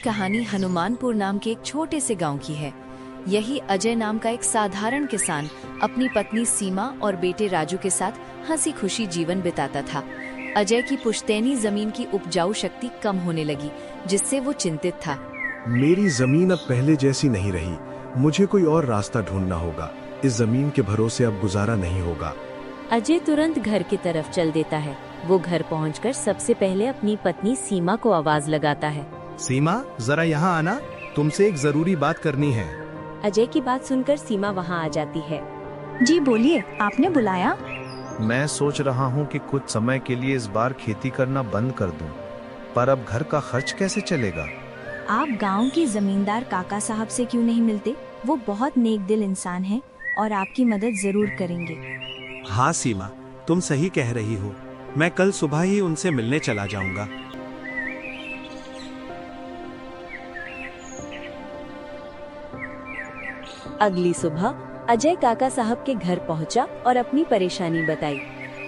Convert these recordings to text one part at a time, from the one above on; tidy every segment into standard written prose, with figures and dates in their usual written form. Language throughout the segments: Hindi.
कहानी हनुमानपुर नाम के एक छोटे से गांव की है। यही अजय नाम का एक साधारण किसान अपनी पत्नी सीमा और बेटे राजू के साथ हंसी खुशी जीवन बिताता था। अजय की पुश्तैनी जमीन की उपजाऊ शक्ति कम होने लगी, जिससे वो चिंतित था। मेरी जमीन अब पहले जैसी नहीं रही, मुझे कोई और रास्ता ढूंढना होगा। इस जमीन के भरोसे अब गुजारा नहीं होगा। अजय तुरंत घर की तरफ चल देता है। वो घर पहुंचकर सबसे पहले अपनी पत्नी सीमा को आवाज लगाता है। सीमा, जरा यहाँ आना, तुमसे एक जरूरी बात करनी है। अजय की बात सुनकर सीमा वहाँ आ जाती है। जी बोलिए, आपने बुलाया? मैं सोच रहा हूँ कि कुछ समय के लिए इस बार खेती करना बंद कर दूं, पर अब घर का खर्च कैसे चलेगा? आप गांव के जमींदार काका साहब से क्यों नहीं मिलते? वो बहुत नेक दिल इंसान हैं और आपकी मदद जरूर करेंगे। हाँ सीमा, तुम सही कह रही हो। मैं कल सुबह ही उनसे मिलने चला जाऊंगा। अगली सुबह अजय काका साहब के घर पहुंचा और अपनी परेशानी बताई।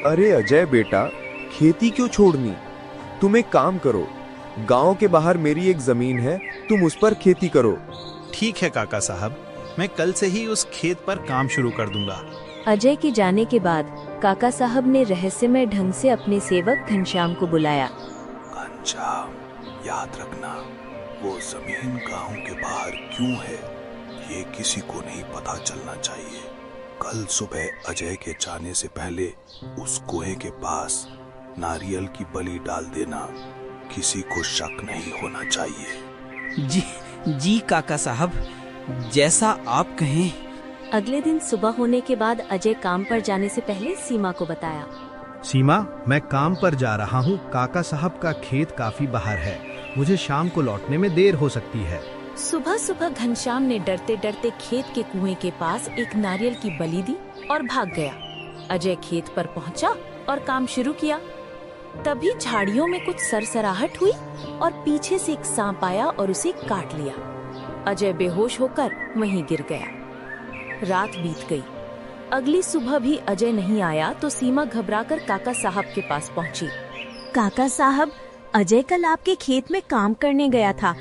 अरे अजय बेटा, खेती क्यों छोड़नी? तुम एक काम करो, गांव के बाहर मेरी एक जमीन है, तुम उस पर खेती करो। ठीक है काका साहब, मैं कल से ही उस खेत पर काम शुरू कर दूंगा। अजय के जाने के बाद काका साहब ने रहस्यमय ढंग से अपने सेवक घनश्याम को बुलाया। घनश्याम, याद रखना, वो जमीन गांव के बाहर क्यों है, ये किसी को नहीं पता चलना चाहिए। कल सुबह अजय के जाने से पहले उस कुएं के पास नारियल की बलि डाल देना, किसी को शक नहीं होना चाहिए। जी काका साहब, जैसा आप कहें। अगले दिन सुबह होने के बाद अजय काम पर जाने से पहले सीमा को बताया। सीमा, मैं काम पर जा रहा हूँ। काका साहब का खेत काफी बाहर है, मुझे शाम को लौटने में देर हो सकती है। सुबह सुबह घनश्याम ने डरते डरते खेत के कुएं के पास एक नारियल की बलि दी और भाग गया। अजय खेत पर पहुंचा और काम शुरू किया। तभी झाड़ियों में कुछ सरसराहट हुई और पीछे से एक सांप आया और उसे काट लिया। अजय बेहोश होकर वहीं गिर गया। रात बीत गई। अगली सुबह भी अजय नहीं आया तो सीमा घबराकर काका साहब के पास पहुंची। काका साहब, अजय कल आपके खेत में काम करने गया था,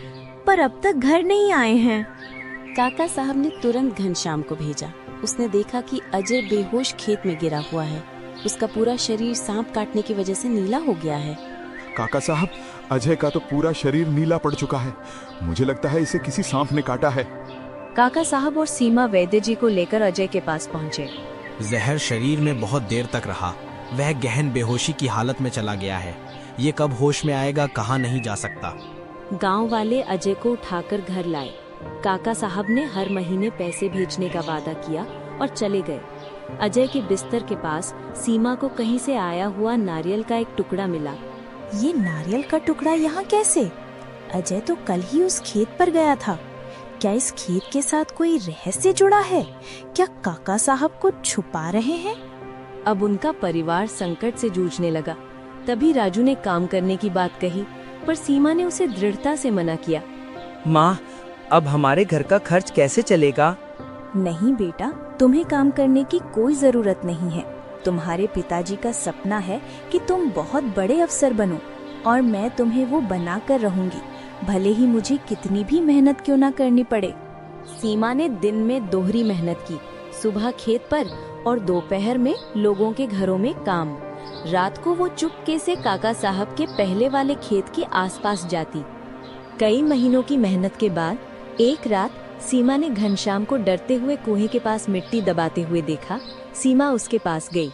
पर अब तक घर नहीं आए हैं। काका साहब ने तुरंत घनश्याम को भेजा। उसने देखा कि अजय बेहोश खेत में गिरा हुआ है। उसका पूरा शरीर सांप काटने की वजह से नीला हो गया है। काका साहब, अजय का तो पूरा शरीर नीला पड़ चुका है। मुझे लगता है इसे किसी सांप ने काटा है। काका साहब और सीमा वैद्य जी को लेकर अजय के पास पहुँचे। जहर शरीर में बहुत देर तक रहा, वह गहन बेहोशी की हालत में चला गया है। ये कब होश में आएगा, कहाँ नहीं जा सकता। गांव वाले अजय को उठाकर घर लाए। काका साहब ने हर महीने पैसे भेजने का वादा किया और चले गए। अजय के बिस्तर के पास सीमा को कहीं से आया हुआ नारियल का एक टुकड़ा मिला। ये नारियल का टुकड़ा यहाँ कैसे? अजय तो कल ही उस खेत पर गया था। क्या इस खेत के साथ कोई रहस्य जुड़ा है? क्या काका साहब को छुपा रहे हैं? अब उनका परिवार संकट से जूझने लगा। तभी राजू ने काम करने की बात कही, पर सीमा ने उसे दृढ़ता से मना किया। माँ, अब हमारे घर का खर्च कैसे चलेगा? नहीं बेटा, तुम्हें काम करने की कोई जरूरत नहीं है। तुम्हारे पिताजी का सपना है कि तुम बहुत बड़े अफसर बनो और मैं तुम्हें वो बना कर रहूंगी, भले ही मुझे कितनी भी मेहनत क्यों ना करनी पड़े। सीमा ने दिन में दोहरी मेहनत की। सुबह खेत पर और दोपहर में लोगों के घरों में काम। रात को वो चुपके से काका साहब के पहले वाले खेत के आसपास जाती। कई महीनों की मेहनत के बाद एक रात सीमा ने घनश्याम को डरते हुए कुएं के पास मिट्टी दबाते हुए देखा। सीमा उसके पास गई।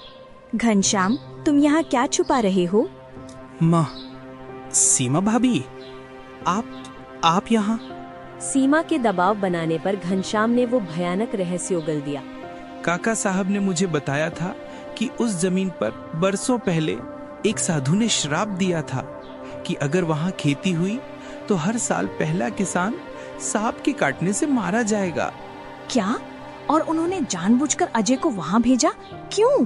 घनश्याम, तुम यहाँ क्या छुपा रहे हो? माँ, सीमा भाभी, आप यहाँ? सीमा के दबाव बनाने पर घनश्याम ने वो भयानक रहस्य उगल दिया। काका साहब ने मुझे बताया था कि उस जमीन पर बरसों पहले एक साधु ने श्राप दिया था कि अगर वहाँ खेती हुई तो हर साल पहला किसान सांप के काटने से मारा जाएगा। क्या? और उन्होंने जानबूझकर अजय को वहाँ भेजा? क्यों?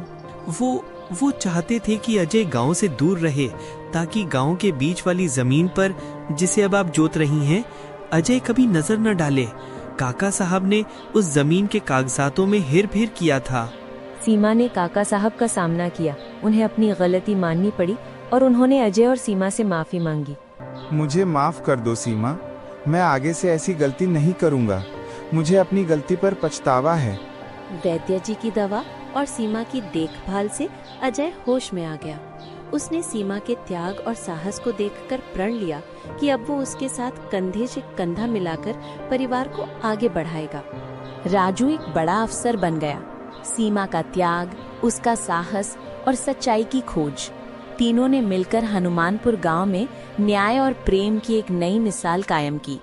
वो चाहते थे कि अजय गांव से दूर रहे, ताकि गांव के बीच वाली जमीन पर, जिसे अब आप जोत रही हैं, अजय कभी नजर न डाले। काका साहब ने उस जमीन के कागजातों में हेर-फेर किया था। सीमा ने काका साहब का सामना किया। उन्हें अपनी गलती माननी पड़ी और उन्होंने अजय और सीमा से माफी मांगी। मुझे माफ कर दो सीमा, मैं आगे से ऐसी गलती नहीं करूंगा। मुझे अपनी गलती पर पछतावा है। वैद्य जी की दवा और सीमा की देखभाल से अजय होश में आ गया। उसने सीमा के त्याग और साहस को देखकर प्रण लिया कि अब वो उसके साथ कंधे से कंधा मिलाकर परिवार को आगे बढ़ाएगा। राजू एक बड़ा अफसर बन गया। सीमा का त्याग, उसका साहस और सच्चाई की खोज, तीनों ने मिलकर हनुमानपुर गांव में न्याय और प्रेम की एक नई मिसाल कायम की।